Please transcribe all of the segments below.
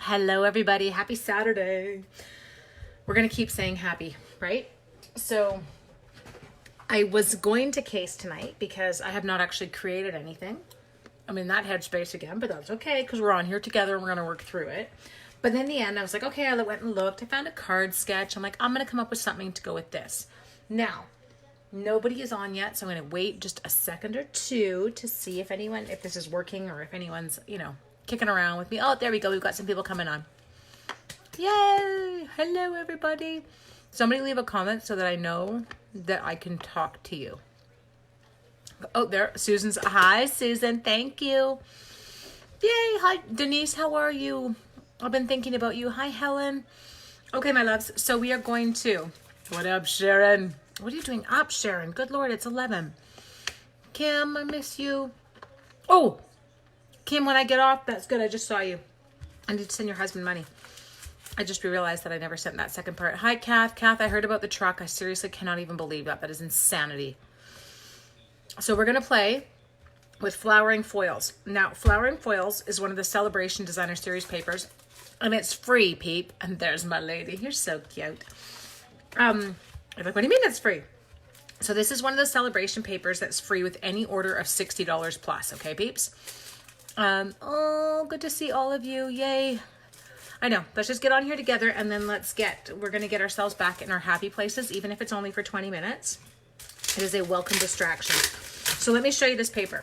Hello, everybody. Happy Saturday. We're going to keep saying happy, right? So I was going to case tonight because I have not actually created anything. I'm in that headspace again, but that's okay because we're on here together and we're going to work through it. But in the end, I was like, okay, I went and looked. I found a card sketch. I'm like, I'm going to come up with something to go with this. Now, nobody is on yet, so I'm going to wait just a second or two to see if this is working or if anyone's, kicking around with me. Oh, there we go. We've got some people coming on. Yay! Hello, everybody. Somebody leave a comment so that I know that I can talk to you. Oh, there. Susan's. Hi, Susan. Thank you. Yay. Hi, Denise. How are you? I've been thinking about you. Hi, Helen. Okay, my loves. So we are going to. What up, Sharon? What are you doing up, Sharon? Good Lord, it's 11. Kim, I miss you. Oh, Kim, when I get off, that's good. I just saw you. I need to send your husband money. I just realized that I never sent that second part. Hi, Kath. Kath, I heard about the truck. I seriously cannot even believe that. That is insanity. So we're going to play with flowering foils. Now, flowering foils is one of the Celebration Designer Series papers, and it's free, peep. And there's my lady. You're so cute. I'm like, what do you mean it's free? So this is one of the celebration papers that's free with any order of $60 plus. Okay, peeps? Oh, good to see all of you. Yay. I know. Let's just get on here together and then we're going to get ourselves back in our happy places, even if it's only for 20 minutes. It is a welcome distraction. So let me show you this paper.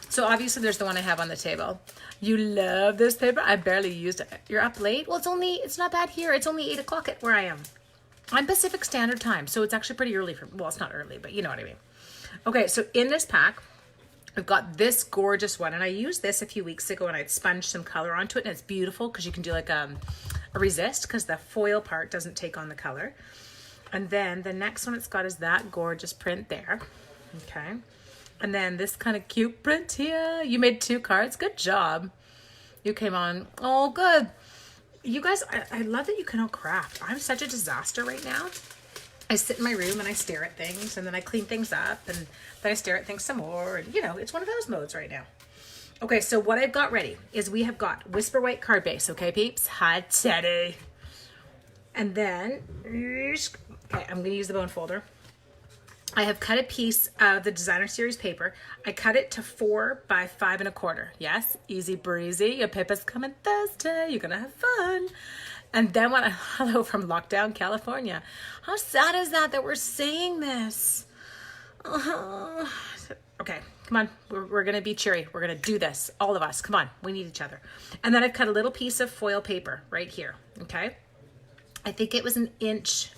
So obviously there's the one I have on the table. You love this paper? I barely used it. You're up late? Well, it's not bad here. It's only 8 o'clock at where I am. I'm Pacific Standard Time, so it's actually pretty early well, it's not early, but you know what I mean. Okay, so in this pack, I've got this gorgeous one, and I used this a few weeks ago, and I'd sponged some color onto it, and it's beautiful because you can do like a resist because the foil part doesn't take on the color. And then the next one it's got is that gorgeous print there. Okay. And then this kind of cute print here. You made 2 cards. Good job. You came on. Oh, good. You guys, I love that you can all craft. I'm such a disaster right now. I sit in my room and I stare at things, and then I clean things up, and then I stare at things some more. And, it's one of those modes right now. Okay, so what I've got ready is we have got Whisper White card base. Okay, peeps? Hi, Teddy. And then, okay, I'm going to use the bone folder. I have cut a piece of the Designer Series paper. I cut it to 4 by 5 1/4. Yes, easy breezy. Your paper's coming Thursday. You're going to have fun. And then hello from Lockdown, California. How sad is that we're saying this? Okay, come on. We're going to be cheery. We're going to do this. All of us. Come on. We need each other. And then I've cut a little piece of foil paper right here. Okay. I think it was an inch.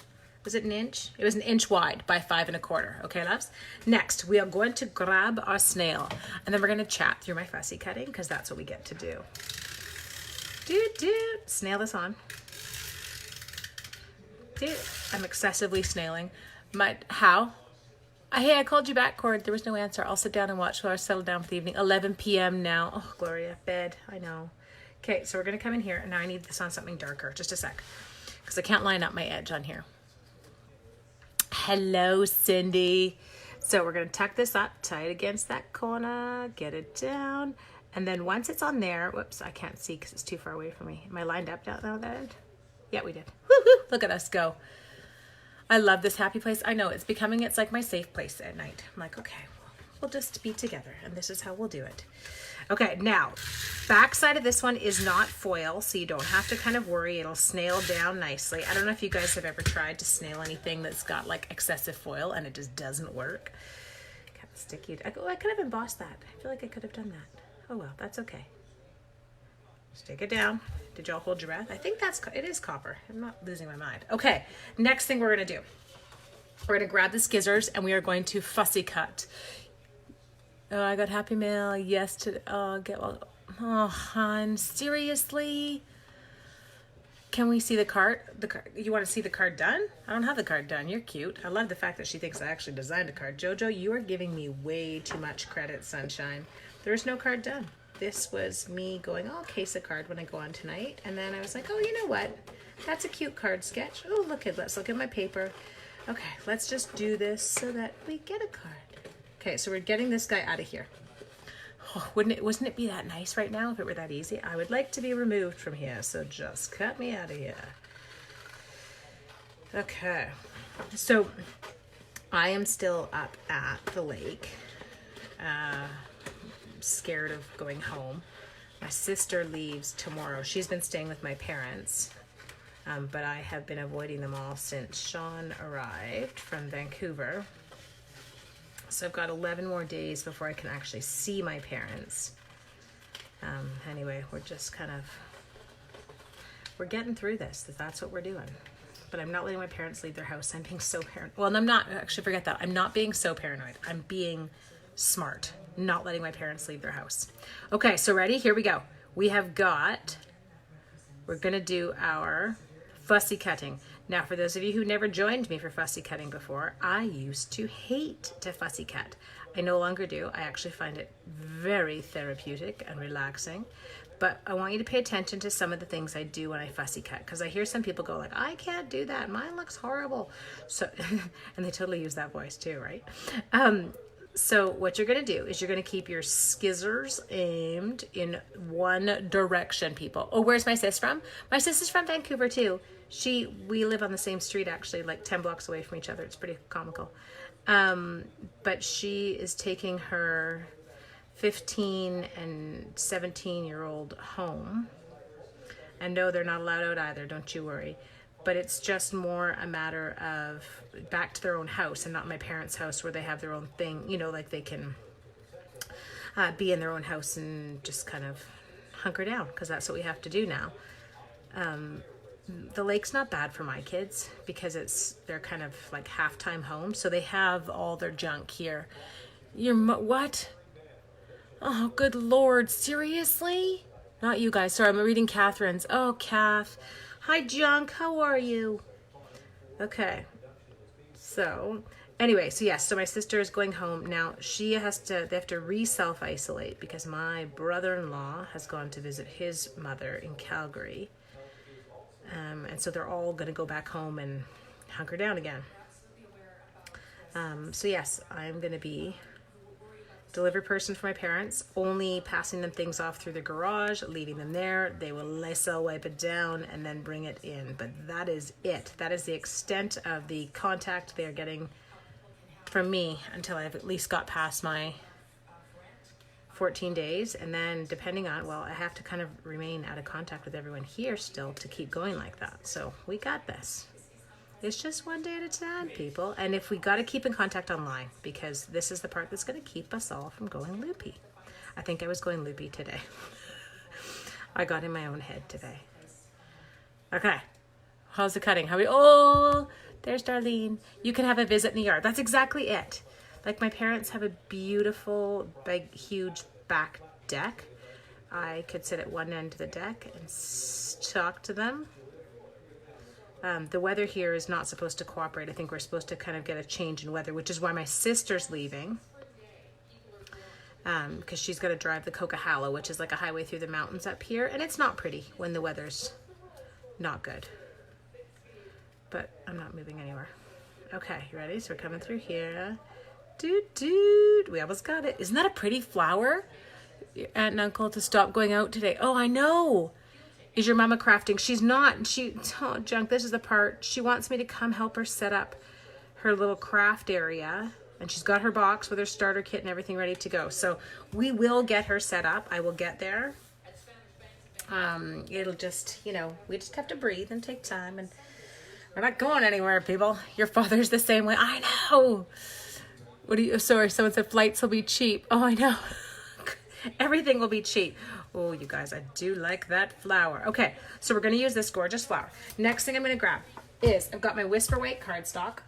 Was it an inch? It was an inch wide by 5 1/4. Okay, loves? Next, we are going to grab our snail, and then we're going to chat through my fussy cutting because that's what we get to do. Snail this on. I'm excessively snailing. How? Hey, I called you back, Cord. There was no answer. I'll sit down and watch while I settle down for the evening. 11 p.m. now. Oh, Gloria, bed. I know. Okay, so we're going to come in here, and now I need this on something darker. Just a sec, because I can't line up my edge on here. Hello, Cindy. So we're going to tuck this up tight against that corner, get it down. And then once it's on there, whoops, I can't see because it's too far away from me. Am I lined up now then? Yeah, we did. Woo-hoo, look at us go. I love this happy place. I know it's like my safe place at night. I'm like, okay, we'll just be together and this is how we'll do it. Okay, now, back side of this one is not foil, so you don't have to kind of worry. It'll snail down nicely. I don't know if you guys have ever tried to snail anything that's got like excessive foil and it just doesn't work. Kind of sticky. I could have embossed that. I feel like I could have done that. Oh well, that's okay. Stick it down. Did y'all hold your breath? I think it is copper. I'm not losing my mind. Okay, next thing we're going to do. We're going to grab the skizzers and we are going to fussy cut. Oh, I got Happy Mail. Yes, oh, hon, seriously? Can we see the card? You want to see the card done? I don't have the card done. You're cute. I love the fact that she thinks I actually designed a card. Jojo, you are giving me way too much credit, sunshine. There's no card done. This was me going, I'll case a card when I go on tonight. And then I was like, oh, you know what? That's a cute card sketch. Oh, let's look at my paper. Okay, let's just do this so that we get a card. Okay, so we're getting this guy out of here. Oh, wouldn't it be that nice right now if it were that easy? I would like to be removed from here, so just cut me out of here. Okay, so I am still up at the lake, scared of going home. My sister leaves tomorrow. She's been staying with my parents, but I have been avoiding them all since Sean arrived from Vancouver. So I've got 11 more days before I can actually see my parents. Anyway, we're just we're getting through this. That's what we're doing. But I'm not letting my parents leave their house. I'm being so paranoid. Well, and I'm not, actually forget that. I'm not being so paranoid. I'm being smart. Not letting my parents leave their house. Okay, so ready? Here we go. We're going to do our fussy cutting. Now, for those of you who never joined me for fussy cutting before, I used to hate to fussy cut. I no longer do. I actually find it very therapeutic and relaxing. But I want you to pay attention to some of the things I do when I fussy cut, because I hear some people go like, I can't do that. Mine looks horrible. So, and they totally use that voice too, right? So what you're going to do is you're going to keep your skizzers aimed in one direction, people. Oh, where's my sis from? My sis is from Vancouver too. We live on the same street, actually, like 10 blocks away from each other. It's pretty comical. But she is taking her 15 and 17-year-old home. And no, they're not allowed out either, don't you worry. But it's just more a matter of back to their own house and not my parents' house where they have their own thing, you know, like they can be in their own house and just kind of hunker down, because that's what we have to do now. The lake's not bad for my kids because they're kind of like half-time home, so they have all their junk here. What? Oh, good Lord, seriously? Not you guys. Sorry, I'm reading Catherine's. Oh, Kath. Hi, Junk. How are you? Okay. So, anyway, so yes, so my sister is going home. Now, they have to re-self-isolate because my brother-in-law has gone to visit his mother in Calgary. And so they're all going to go back home and hunker down again. So yes, I'm going to be delivery person for my parents, only passing them things off through the garage, leaving them there. They will Lysol wipe it down and then bring it in. But that is it. That is the extent of the contact they're getting from me until I've at least got past my 14 days. And then depending on, I have to kind of remain out of contact with everyone here still to keep going like that. So we got this. It's just one day at a time, people. And if we got to keep in contact online, because this is the part that's going to keep us all from going loopy. I think I was going loopy today. I got in my own head today. Okay. How's the cutting? Oh, there's Darlene. You can have a visit in the yard. That's exactly it. Like my parents have a beautiful, big, huge back deck. I could sit at one end of the deck and talk to them. The weather here is not supposed to cooperate. I think we're supposed to kind of get a change in weather, which is why my sister's leaving. Because she's got to drive the Coquihalla, which is like a highway through the mountains up here. And it's not pretty when the weather's not good. But I'm not moving anywhere. Okay, you ready? So we're coming through here. Dude. We almost got it. Isn't that a pretty flower? Your aunt and uncle to stop going out today. Oh, I know. Is your mama crafting? She's not. Oh, Junk, this is the part. She wants me to come help her set up her little craft area. And she's got her box with her starter kit and everything ready to go. So we will get her set up. I will get there. It'll just, we just have to breathe and take time. And we're not going anywhere, people. Your father's the same way. I know. Sorry, someone said flights will be cheap. Oh, I know. Everything will be cheap. Oh, you guys, I do like that flower. Okay, so we're going to use this gorgeous flower. Next thing I'm going to grab is I've got my Whisper Weight cardstock.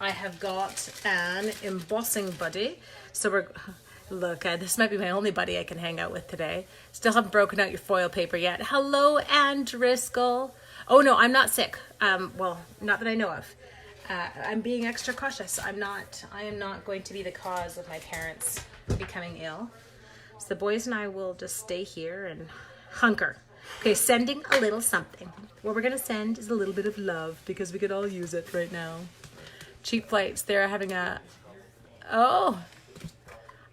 I have got an embossing buddy. So look, this might be my only buddy I can hang out with today. Still haven't broken out your foil paper yet. Hello, Ann Driscoll. Oh, no, I'm not sick. Well, not that I know of. I'm being extra cautious. I am not going to be the cause of my parents becoming ill. So the boys and I will just stay here and hunker. Okay, sending a little something. What we're going to send is a little bit of love because we could all use it right now. Cheap flights. They're having oh,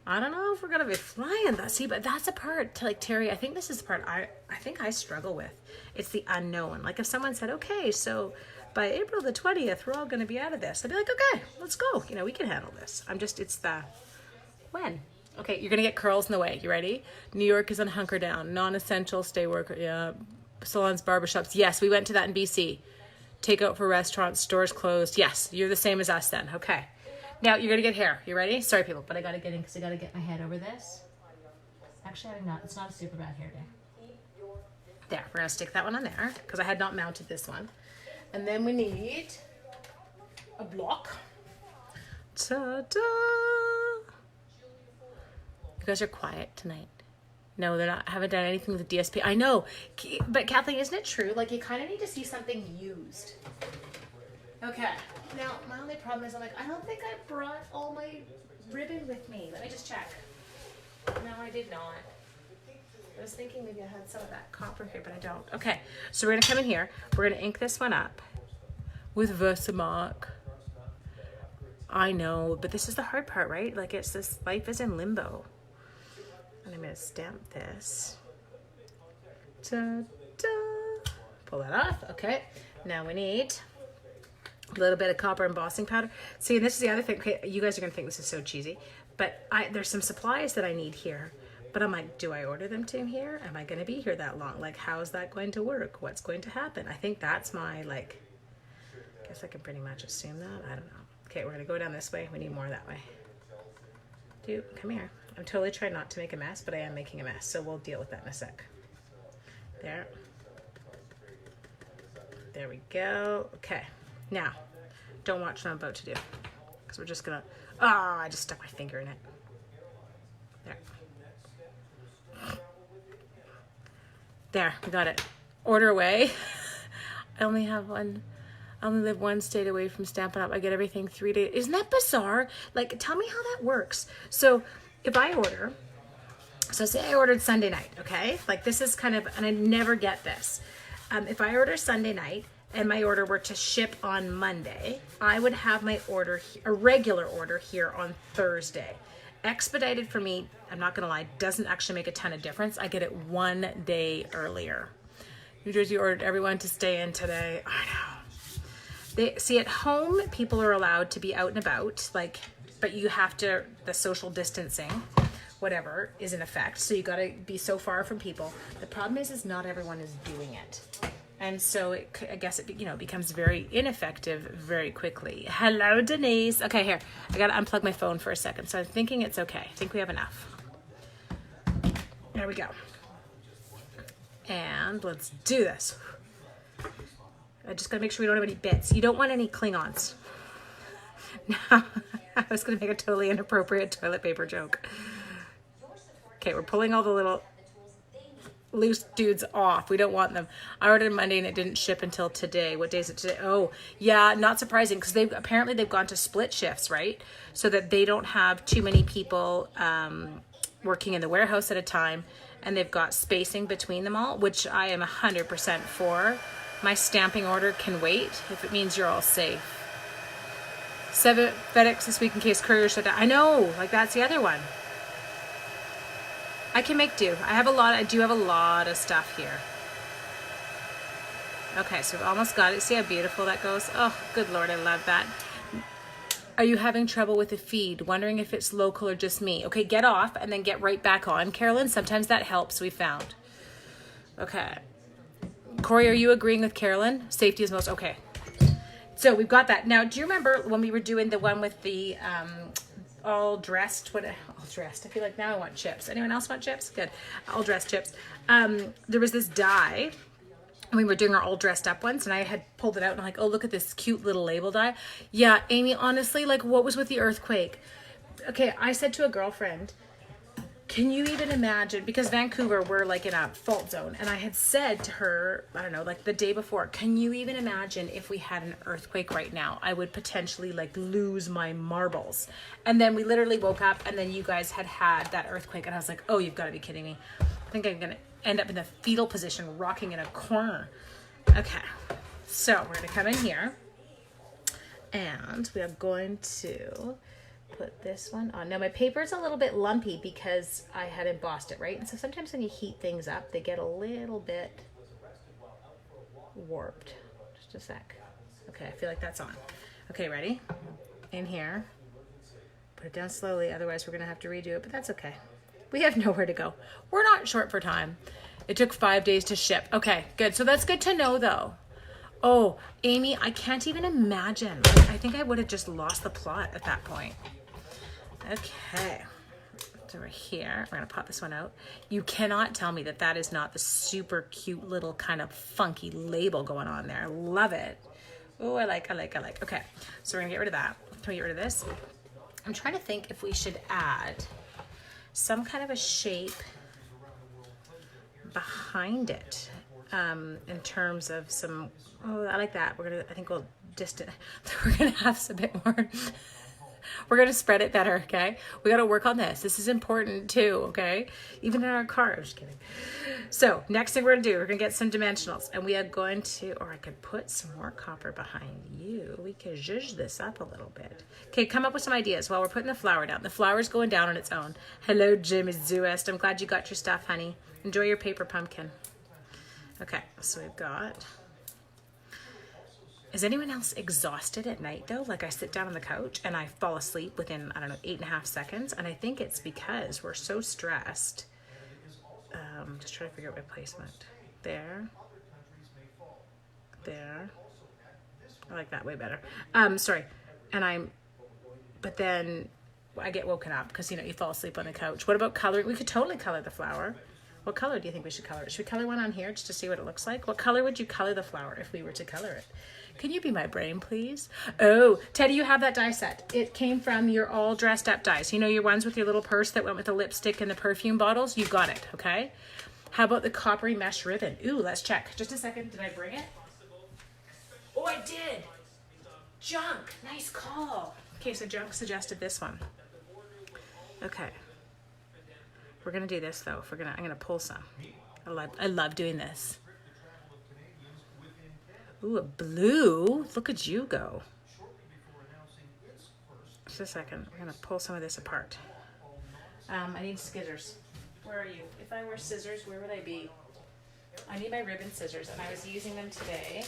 I don't know if we're gonna be flying that. See, but that's a part, like Terry, I think this is the part I think I struggle with. It's the unknown. Like if someone said, okay, so by April the 20th, we're all gonna be out of this. I'd be like, okay, let's go. You know, we can handle this. It's the when. Okay, you're gonna get curls in the way. You ready? New York is on hunker down. Non-essential, stay worker. Yeah. Salons, barbershops. Yes, we went to that in BC. Takeout for restaurants, stores closed. Yes, you're the same as us then. Okay. Now you're gonna get hair. You ready? Sorry, people, but I gotta get in because I gotta get my head over this. Actually, it's not a super bad hair day. There, we're gonna stick that one on there because I had not mounted this one. And then we need a block. Ta-da! You guys are quiet tonight. No, they're not. Haven't done anything with the DSP. I know, but Kathleen, isn't it true? Like you kind of need to see something used. Okay. Now, my only problem is I don't think I brought all my ribbon with me. Let me just check. No, I did not. I was thinking maybe I had some of that copper here, but I don't. Okay, so we're going to come in here. We're going to ink this one up with Versamark. I know, but this is the hard part, right? Like it's this, life is in limbo. And I'm going to stamp this. Ta-da! Pull that off. Okay, now we need a little bit of copper embossing powder. See, and this is the other thing. Okay, you guys are gonna think this is so cheesy, but there's some supplies that I need here. But I'm like, do I order them to here? Am I gonna be here that long? Like, how is that going to work? What's going to happen? I think that's my guess I can pretty much assume that. I don't know. Okay, we're gonna go down this way. We need more that way. Dude, come here. I'm totally trying not to make a mess, but I am making a mess. So we'll deal with that in a sec. There. There we go. Okay. Now, don't watch what I'm about to do, because we're just gonna, I just stuck my finger in it. There. There, we got it. Order away. I only live one state away from Stampin' Up. I get everything 3 days. Isn't that bizarre? Like, tell me how that works. So if I order, so say I ordered Sunday night, okay? Like this is kind of, and I never get this. If I order Sunday night, and my order were to ship on Monday, I would have my order, a regular order here on Thursday. Expedited for me, I'm not gonna lie, doesn't actually make a ton of difference. I get it 1 day earlier. New Jersey ordered everyone to stay in today. I know. See, at home, people are allowed to be out and about, but you have to, the social distancing, whatever, is in effect. So you gotta be so far from people. The problem is not everyone is doing it. And so I guess it becomes very ineffective very quickly. Hello, Denise. Okay, here. I got to unplug my phone for a second. So I'm thinking it's okay. I think we have enough. There we go. And let's do this. I just got to make sure we don't have any bits. You don't want any Klingons. Now, I was going to make a totally inappropriate toilet paper joke. Okay, we're pulling all the little loose dudes off. We don't want them. I ordered Monday and it didn't ship until today. What day is it today? Oh, yeah, not surprising because they've gone to split shifts, right? So that they don't have too many people working in the warehouse at a time, and they've got spacing between them all, which I am 100% for. My stamping order can wait if it means you're all safe. 7 FedEx this week in case courier shut down. I know, like that's the other one. I can make do. I do have a lot of stuff here. Okay, so we've almost got it. See how beautiful that goes? Oh, good Lord, I love that. Are you having trouble with the feed? Wondering if it's local or just me? Okay, get off and then get right back on, Carolyn. Sometimes that helps, we found. Okay. Corey, are you agreeing with Carolyn? Safety is most, okay. So we've got that. Now, do you remember when we were doing the one with the all dressed? All dressed. I feel like now I want chips. Anyone else want chips? Good. All dressed chips. There was this die. We were doing our all dressed up ones, and I had pulled it out and I'm like, oh, look at this cute little label die. Yeah, Amy, honestly, like what was with the earthquake? Okay, I said to a girlfriend, can you even imagine, because Vancouver, we're like in a fault zone, and I had said to her, I don't know, like the day before, can you even imagine if we had an earthquake right now? I would potentially like lose my marbles. And then we literally woke up, and then you guys had that earthquake, and I was like, oh, you've got to be kidding me. I think I'm gonna end up in the fetal position, rocking in a corner. Okay, so we're gonna come in here, and we are going to put this one on. Now my paper is a little bit lumpy because I had embossed it, right? And so sometimes when you heat things up, they get a little bit warped. Just a sec. Okay, I feel like that's on. Okay, ready? In here. Put it down slowly, otherwise we're gonna have to redo it, but that's okay. We have nowhere to go. We're not short for time. It took 5 days to ship. Okay, good. So that's good to know though. Oh, Amy, I can't even imagine. I think I would have just lost the plot at that point. Okay, so we're here. We're gonna pop this one out. You cannot tell me that that is not the super cute little kind of funky label going on there. Love it. Oh, I like. Okay, so we're gonna get rid of that. Can we get rid of this? I'm trying to think if we should add some kind of a shape behind it. In terms of some, oh, I like that. I think we'll we're gonna have a bit more, we're gonna spread it better, okay? We gotta work on this. This is important too, okay? Even in our car, I'm just kidding. So next thing we're gonna do, we're gonna get some dimensionals and we are going to, or I could put some more copper behind you. We could zhuzh this up a little bit. Okay, come up with some ideas while we're putting the flower down. The flower's going down on its own. Hello, Jimmy Zooest. I'm glad you got your stuff, honey. Enjoy your paper pumpkin. Okay, so we've got, is anyone else exhausted at night though? Like I sit down on the couch and I fall asleep within, I don't know, 8.5 seconds. And I think it's because we're so stressed. Just trying to figure out my placement. There. I like that way better. Sorry. But then I get woken up because, you know, you fall asleep on the couch. What about coloring? We could totally color the flower. What color do you think we should color it? Should we color one on here just to see what it looks like? What color would you color the flower if we were to color it? Can you be my brain, please? Oh, Teddy, you have that die set. It came from your all dressed up dies. You know, your ones with your little purse that went with the lipstick and the perfume bottles? You got it, okay? How about the coppery mesh ribbon? Ooh, let's check. Just a second. Did I bring it? Oh, I did. Junk. Nice call. Okay, so Junk suggested this one. Okay. We're gonna do this though. I'm gonna pull some. I love doing this. Ooh, a blue. Look at you go. Just a second. We're gonna pull some of this apart. I need scissors. Where are you? If I were scissors, where would I be? I need my ribbon scissors, and I was using them today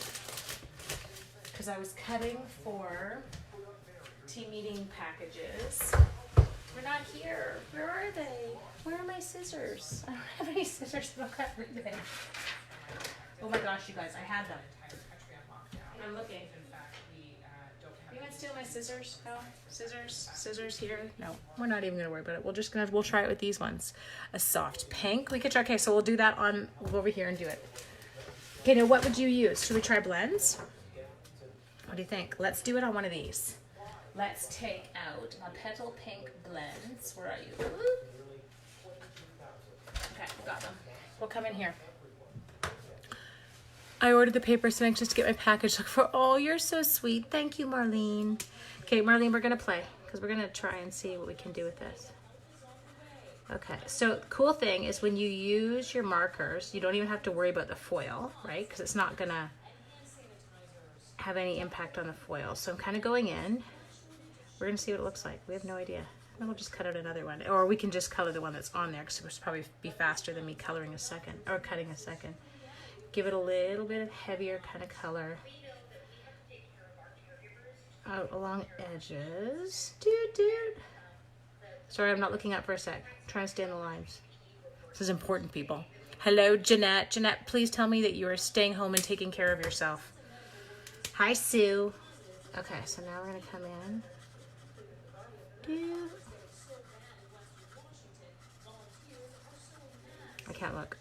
because I was cutting for team meeting packages. We're not here. Where are they? Where are my scissors? I don't have any scissors to cut ribbon. Oh my gosh, you guys, I had them. I'm looking. You want to steal my scissors? No? Scissors here? No, we're not even gonna worry about it. We'll try it with these ones. A soft pink. We could try, okay, so we'll do that we'll go over here and do it. Okay, now what would you use? Should we try blends? What do you think? Let's do it on one of these. Let's take out my petal pink blends. Where are you? Okay, got them. We'll come in here. I ordered the paper, so anxious to get my package. Look for, oh, you're so sweet. Thank you, Marlene. Okay, Marlene, we're gonna play because we're gonna try and see what we can do with this. Okay, so cool thing is when you use your markers, you don't even have to worry about the foil, right? Because it's not gonna have any impact on the foil. So I'm kind of going in. We're gonna see what it looks like. We have no idea. Then we'll just cut out another one, or we can just color the one that's on there because it would probably be faster than me coloring a second or cutting a second. Give it a little bit of heavier kind of color out along edges. Dude. Sorry, I'm not looking up for a sec. I'm trying to stay in the lines. This is important, people. Hello, Jeanette. Jeanette, please tell me that you are staying home and taking care of yourself. Hi, Sue. Okay, so now we're gonna come in. I can't look.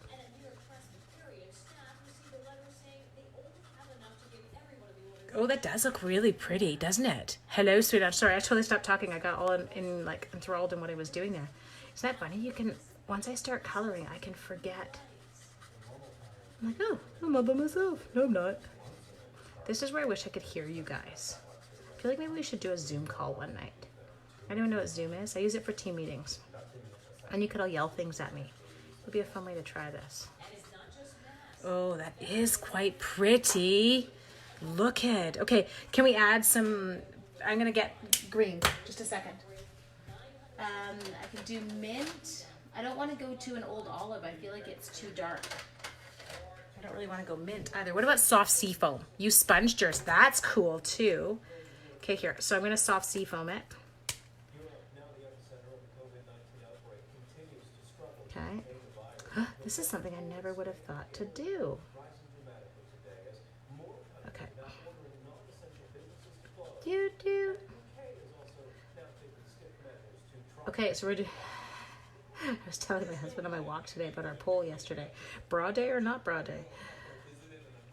Oh, that does look really pretty, doesn't it? Hello, sweetheart. Sorry, I totally stopped talking. I got all enthralled in what I was doing there. Isn't that funny? Once I start coloring, I can forget. I'm like, oh, I'm all by myself. No, I'm not. This is where I wish I could hear you guys. I feel like maybe we should do a Zoom call one night. Anyone know what Zoom is? I use it for team meetings. And you could all yell things at me. It would be a fun way to try this. Oh, that is quite pretty. Look at, okay, can we add some, I'm gonna get green, just a second. I could do mint. I don't want to go to an old olive. I feel like it's too dark. I don't really want to go mint either. What about soft sea foam? You sponged yours. That's cool too. Okay, here. So I'm going to soft sea foam it. Okay. This is something I never would have thought to do. Okay. Do. Okay, so we're doing... I was telling my husband on my walk today about our poll yesterday. Bra day or not bra day?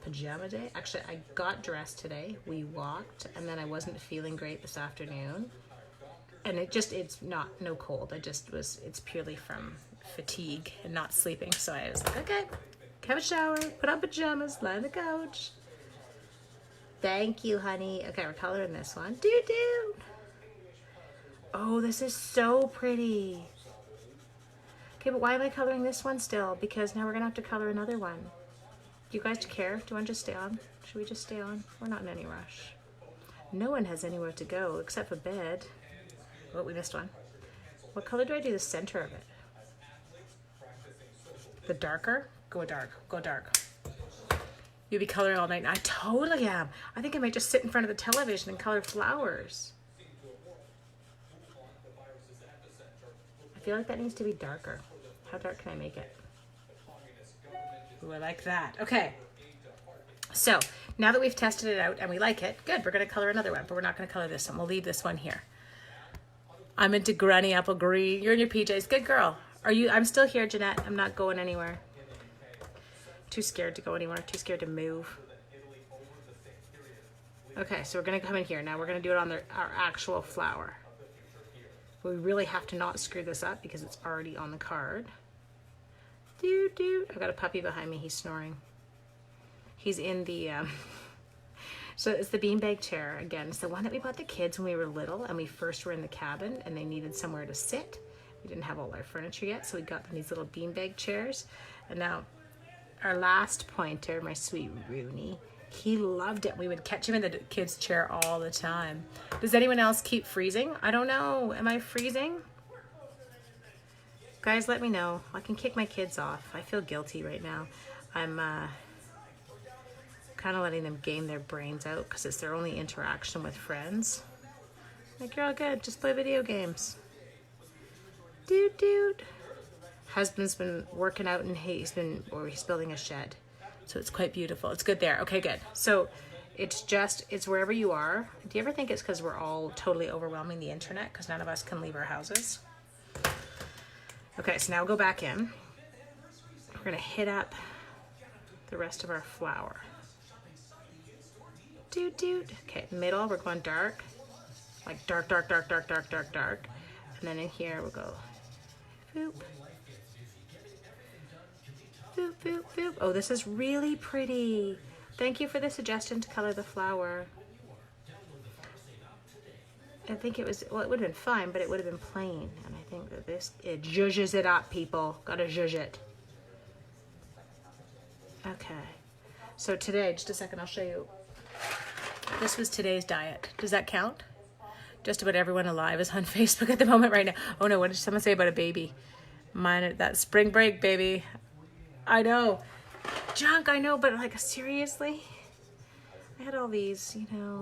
Pajama day? Actually, I got dressed today. We walked, and then I wasn't feeling great this afternoon. And it's no cold. It's purely from fatigue and not sleeping. So I was like, okay, have a shower, put on pajamas, lie on the couch. Thank you, honey. Okay, we're coloring this one. Do. Oh, this is so pretty. Okay, but why am I coloring this one still? Because now we're gonna have to color another one. Do you guys care? Do you want to just stay on? Should we just stay on? We're not in any rush. No one has anywhere to go except for bed. Oh, we missed one. What color do I do the center of it? The darker? Go dark. Go dark. You'll be coloring all night. I totally am. I think I might just sit in front of the television and color flowers. I feel like that needs to be darker. How dark can I make it? Ooh, I like that. Okay. So now that we've tested it out and we like it, good. We're going to color another one, but we're not going to color this one. We'll leave this one here. I'm into Granny Apple Green. You're in your PJs. Good girl. I'm still here, Jeanette. I'm not going anywhere. Too scared to go anywhere. Too scared to move. Okay, so we're going to come in here. Now we're going to do it on our actual flower. We really have to not screw this up because it's already on the card. I've got a puppy behind me. He's snoring. He's in the... So it's the beanbag chair again. It's the one that we bought the kids when we were little and we first were in the cabin and they needed somewhere to sit. We didn't have all our furniture yet, so we got them these little beanbag chairs. And now our last pointer, my sweet Rooney, he loved it. We would catch him in the kids' chair all the time. Does anyone else keep freezing? I don't know. Am I freezing? Guys, let me know. I can kick my kids off. I feel guilty right now. I'm kind of letting them game their brains out because it's their only interaction with friends. Like, you're all good. Just play video games. Dude. Husband's been working out and he's building a shed. So it's quite beautiful. It's good there. Okay, good. So it's wherever you are. Do you ever think it's because we're all totally overwhelming the internet because none of us can leave our houses? Okay, so now we'll go back in. We're going to hit up the rest of our flower. Dude. Okay, middle, we're going dark. Like dark. And then in here, we'll go boop. Boop. Oh, this is really pretty. Thank you for the suggestion to color the flower. I think it would have been fine, but it would have been plain. And I think that it zhuzhes it up, people. Gotta zhuzh it. Okay. So today, just a second, I'll show you. This was today's diet. Does that count? Just about everyone alive is on Facebook at the moment right now. Oh no, what did someone say about a baby? Mine, that spring break, baby. I know. Junk, I know, but like, seriously? I had all these,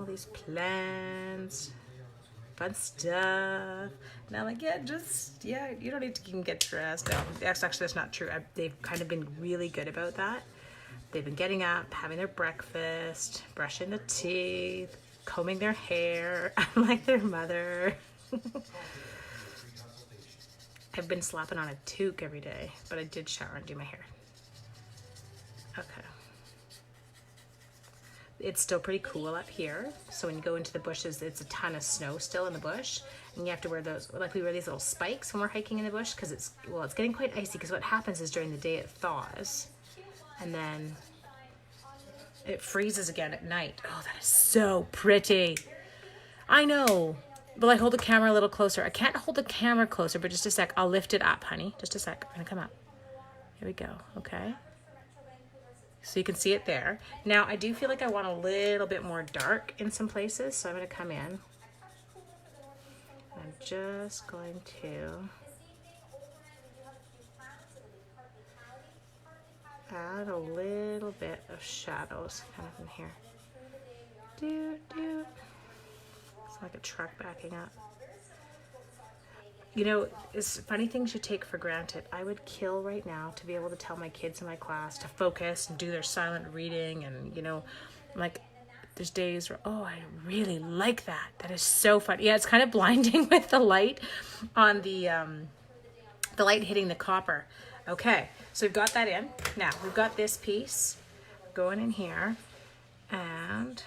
these plans, fun stuff. And I'm like, you don't need to even get dressed. No, actually, that's not true. They've kind of been really good about that. They've been getting up, having their breakfast, brushing the teeth, combing their hair, unlike their mother. I've been slapping on a toque every day, but I did shower and do my hair. Okay. It's still pretty cool up here. So when you go into the bushes, it's a ton of snow still in the bush. And you have to wear those, like we wear these little spikes when we're hiking in the bush because it's getting quite icy because what happens is during the day it thaws and then it freezes again at night. Oh, that is so pretty. I know. Will I hold the camera a little closer? I can't hold the camera closer, but just a sec. I'll lift it up, honey. Just a sec. I'm gonna come up. Here we go. Okay. So you can see it there. Now, I do feel like I want a little bit more dark in some places, so I'm gonna come in. I'm just going to add a little bit of shadows kind of in here. It's like a truck backing up. You know, it's funny things you take for granted. I would kill right now to be able to tell my kids in my class to focus and do their silent reading, and you know, like there's days where, oh, I really like that. That is so fun. Yeah, it's kind of blinding with the light on the light hitting the copper. Okay, so we've got that in. Now we've got this piece going in here, and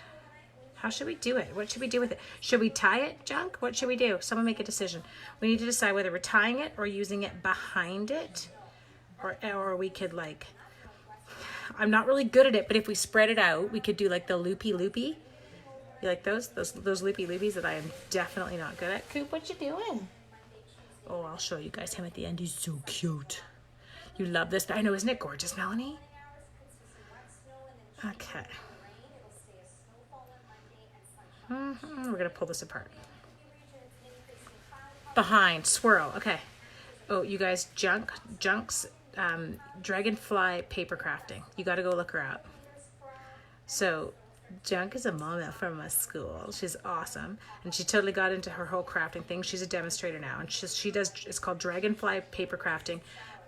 how should we do it? What should we do with it? Should we tie it, Junk? What should we do? Someone make a decision. We need to decide whether we're tying it or using it behind it, or we could like, I'm not really good at it, but if we spread it out, we could do like the loopy. You like those loopy loopies that I am definitely not good at? Coop, what you doing? Oh, I'll show you guys him at the end. He's so cute. You love this. I know, isn't it gorgeous, Melanie? Okay. We're gonna pull this apart. Behind, swirl. Okay. Oh, you guys, Junk's Dragonfly paper crafting. You got to go look her up. So, Junk is a mama from my school. She's awesome, and she totally got into her whole crafting thing. She's a demonstrator now, and she does. It's called Dragonfly paper crafting,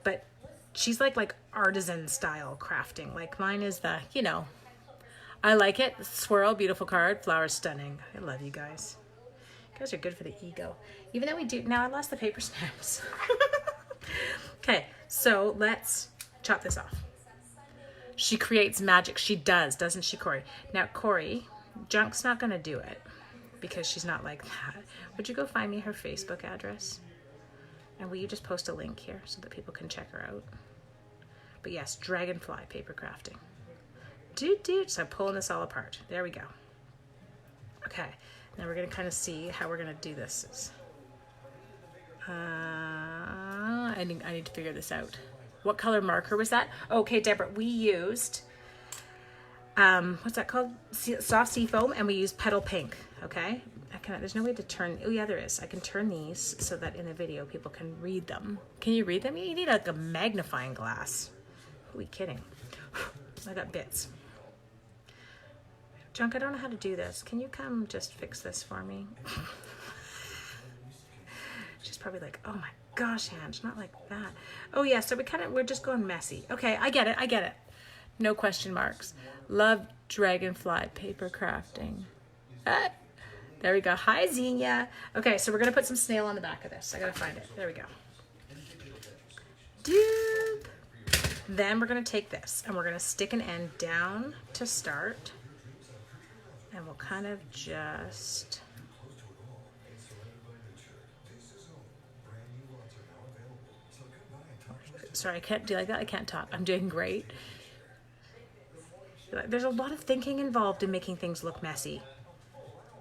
but she's like artisan style crafting. Like mine is the, you know. I like it. Swirl, beautiful card. Flowers, stunning. I love you guys. You guys are good for the ego. Even though we do... Now I lost the paper snaps. Okay, so let's chop this off. She creates magic. She does, doesn't she, Corey? Now, Corey, Junk's not going to do it because she's not like that. Would you go find me her Facebook address? And will you just post a link here so that people can check her out? But yes, Dragonfly paper crafting. So I'm pulling this all apart. There we go. Okay, now we're gonna kind of see how we're gonna do this. I need to figure this out. What color marker was that? Okay, Deborah, we used what's that called? Soft sea foam, and we used petal pink. Okay, there's no way to turn. Oh yeah, there is. I can turn these so that in the video people can read them. Can you read them? You need like a magnifying glass. Who are we kidding? I got bits. Junk, I don't know how to do this. Can you come just fix this for me? She's probably like, oh my gosh, Ange, not like that. Oh yeah, so we're just going messy. Okay, I get it. No question marks. Love Dragonfly paper crafting. There we go. Hi, Xenia. Okay, so we're gonna put some snail on the back of this. I gotta find it. There we go. Doop. Then we're gonna take this and we're gonna stick an end down to start. And we'll kind of just... Sorry, I can't do like that. I can't talk. I'm doing great. There's a lot of thinking involved in making things look messy.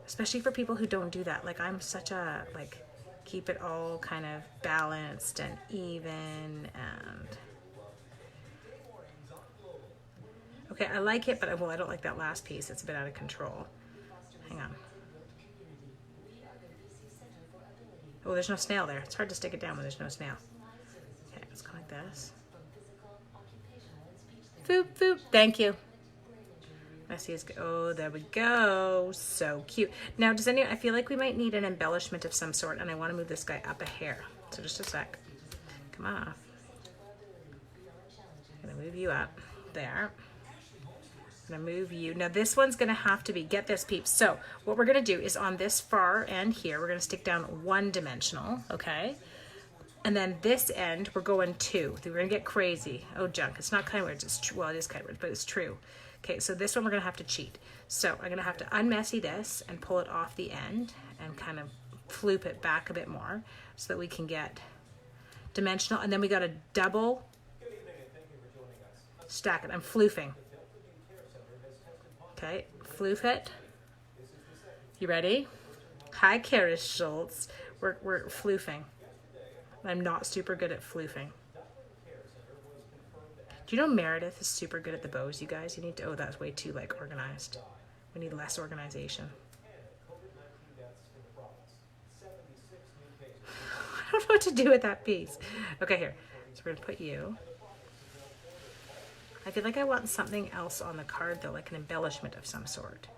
Especially for people who don't do that. Like I'm such a, like, keep it all kind of balanced and even and... Okay, I like it, but I don't like that last piece. It's a bit out of control. Hang on. Oh, there's no snail there. It's hard to stick it down when there's no snail. Okay, let's go like this. Boop, boop. Thank you. Messy is good. Oh, there we go. So cute. Now, I feel like we might need an embellishment of some sort, and I want to move this guy up a hair. So just a sec. Come on. I'm going to move you up. There. Gonna move you. Now this one's gonna have to be, get this peeps. So what we're gonna do is on this far end here, we're gonna stick down one dimensional, okay? And then this end, we're going two. We're gonna get crazy. Oh, Junk, it's not kind words, it's true. Well, it is kind words, but it's true. Okay, so this one we're gonna have to cheat. So I'm gonna have to unmessy this and pull it off the end and kind of floop it back a bit more so that we can get dimensional. And then we gotta double stack it. I'm floofing. Okay, floof it. You ready? Hi, Kara Schultz. We're floofing. I'm not super good at floofing. Do you know Meredith is super good at the bows, you guys? You need to, oh, that's way too, like, organized. We need less organization. don't know what to do with that piece. Okay, here. So we're gonna put you. I feel like I want something else on the card though, like an embellishment of some sort.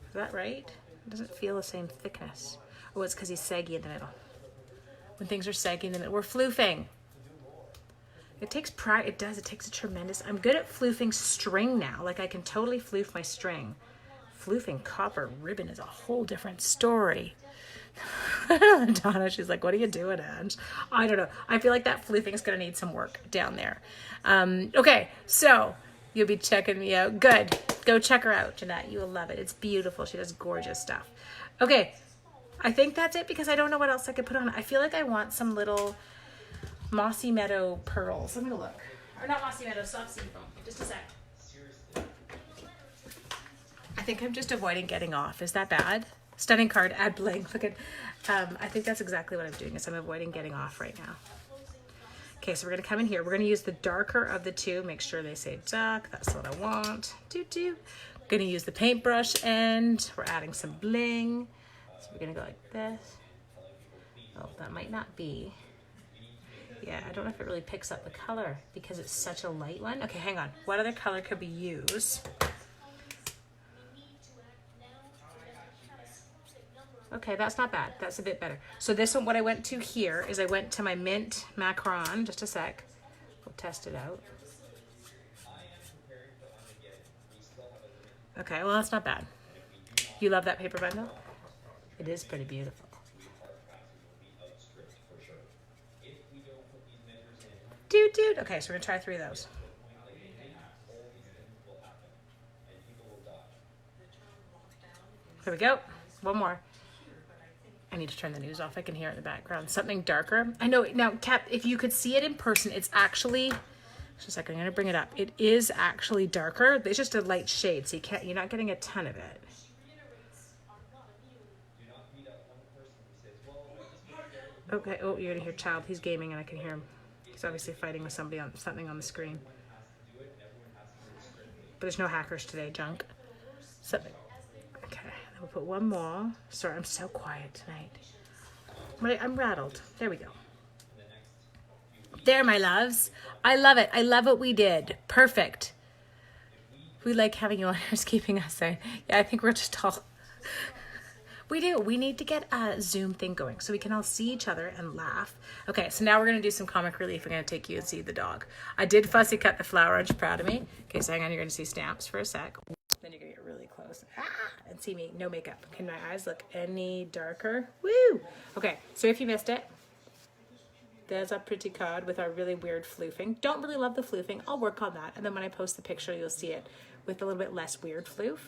Is that right? It doesn't feel the same thickness. Oh, it's because he's saggy in the middle. When things are saggy in the middle, we're floofing. It takes pride. It does. It takes a tremendous. I'm good at floofing string now. Like I can totally floof my string. Floofing copper ribbon is a whole different story. Donna, she's like, what are you doing, Ange? I don't know. I feel like that floofing is going to need some work down there. Okay, so you'll be checking me out. Good. Go check her out, Jeanette. You will love it. It's beautiful. She does gorgeous stuff. Okay, I think that's it because I don't know what else I could put on. I feel like I want some little Mossy Meadow pearls. Let me look. Or not Mossy Meadow, soft sea foam. Just a sec. I think I'm just avoiding getting off. Is that bad? Stunning card, add bling. Look at, I think that's exactly what I'm doing is I'm avoiding getting off right now. Okay, so we're gonna come in here. We're gonna use the darker of the two. Make sure they say duck. That's what I want. Gonna use the paintbrush end. We're adding some bling. So we're gonna go like this. Oh, that might not be. Yeah, I don't know if it really picks up the color because it's such a light one. Okay, hang on. What other color could we use? Okay, that's not bad. That's a bit better. So this one, what I went to here is I went to my Mint Macron. Just a sec. We'll test it out. Okay, well, that's not bad. You love that paper bundle? It is pretty beautiful. Dude. Okay, so we're gonna try 3 of those. Here we go. One more. I need to turn the news off. I can hear it in the background. Something darker. I know. Now, Kat, if you could see it in person, it's actually, just a second, I'm going to bring it up. It is actually darker. It's just a light shade, so you're not getting a ton of it. Okay. Oh, you're going to hear Child. He's gaming and I can hear him. He's obviously fighting with somebody on something on the screen. But there's no hackers today, junk. Something. Okay. Then we'll put one more. Sorry, I'm so quiet tonight. I'm rattled. There we go. There, my loves. I love it. I love what we did. Perfect. We like having you on here, keeping us there. Yeah, I think we're just all... We do. We need to get a Zoom thing going so we can all see each other and laugh. Okay, so now we're going to do some comic relief. I'm going to take you and see the dog. I did fussy cut the flower. Aren't you proud of me? Okay, so hang on. You're going to see Stamps for a sec. Then you're going to get really close. And see me. No makeup. Can my eyes look any darker? Woo! Okay, so if you missed it, there's a pretty card with our really weird floofing. Don't really love the floofing. I'll work on that. And then when I post the picture, you'll see it with a little bit less weird floof.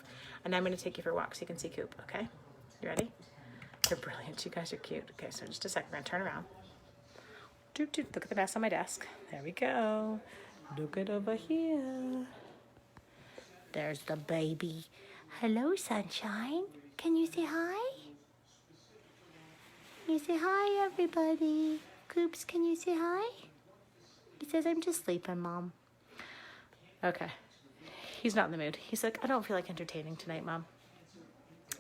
And now I'm going to take you for a walk so you can see Coop, okay? You ready? You're brilliant. You guys are cute. Okay, so just a second. We're going to turn around. Look at the mess on my desk. There we go. Look it over here. There's the baby. Hello, sunshine. Can you say hi? Can you say hi, everybody? Coops, can you say hi? He says, I'm just sleeping, Mom. Okay. He's not in the mood. He's like, I don't feel like entertaining tonight, Mom.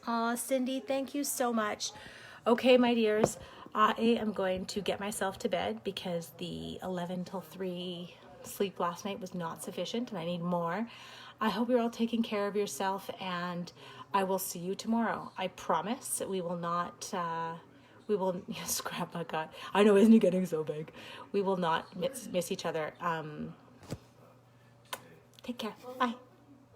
Aw, Cindy, thank you so much. Okay, my dears, I am going to get myself to bed because the 11 till 3 sleep last night was not sufficient and I need more. I hope you're all taking care of yourself and I will see you tomorrow. I promise we will not, scrap my God. I know, isn't he getting so big? We will not miss each other. Take care. Bye.